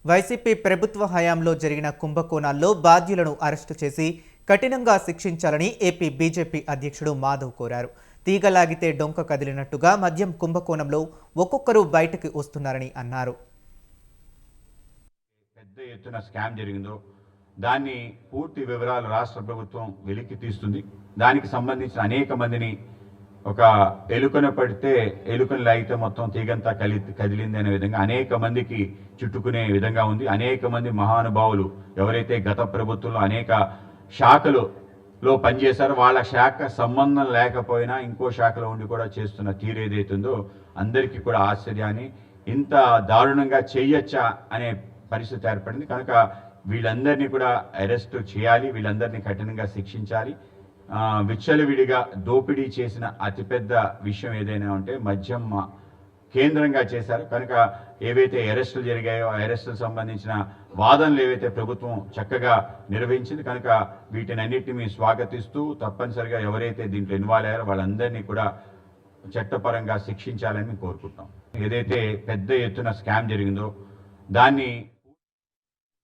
YCP ప్రభుత్వ హయాంలో జరిగిన కుంభకోణాల్లో బాధ్యులను అరెస్టు చేసి కఠినంగా శిక్షించాలని ఏపీ బీజేపీ అధ్యక్షుడు మాధవ్ కోరారు. తీగలాగితే డొంక కదిలినట్టుగా మద్యం కుంభకోణంలో ఒక్కొక్కరు బయటకు వస్తున్నారని అన్నారు. పెద్ద ఎత్తున స్కామ్ జరిగిందో దాన్ని పూర్తి వివరాలు రాష్ట్ర ప్రభుత్వం వెలికి తీస్తుంది. దానికి సంబంధించిన అనేక మందిని ఒక ఎలుకన పడితే ఎలుకను లాగితే మొత్తం తీగంతా కదిలింది అనే విధంగా అనేక మందికి చుట్టుకునే విధంగా ఉంది. అనేక మంది మహానుభావులు ఎవరైతే గత ప్రభుత్వంలో అనేక శాఖలో పనిచేశారో వాళ్ళ శాఖ సంబంధం లేకపోయినా ఇంకో శాఖలో ఉండి కూడా చేస్తున్న తీరు ఏదైతుందో అందరికీ కూడా ఆశ్చర్యాన్ని, ఇంత దారుణంగా చేయొచ్చా అనే పరిస్థితి ఏర్పడింది. కనుక వీళ్ళందరినీ కూడా అరెస్ట్ చేయాలి, వీళ్ళందరినీ కఠినంగా శిక్షించాలి. విచ్చలవిడిగా దోపిడీ చేసిన అతిపెద్ద విషయం ఏదైనా ఉంటే మద్యం కేంద్రంగా చేశారు. కనుక ఏవైతే అరెస్టులు జరిగాయో ఆ అరెస్టులకు సంబంధించిన వాదనలు ఏవైతే ప్రభుత్వం చక్కగా నిర్వహించింది. కనుక వీటిని అన్నిటిని స్వాగతిస్తూ తప్పనిసరిగా ఎవరైతే దీంట్లో ఇన్వాల్వ్ అయ్యారో వాళ్ళందరినీ కూడా చట్టపరంగా శిక్షించాలని కోరుకుంటున్నాం. ఏదైతే పెద్ద ఎత్తున స్కామ్ జరిగిందో దాన్ని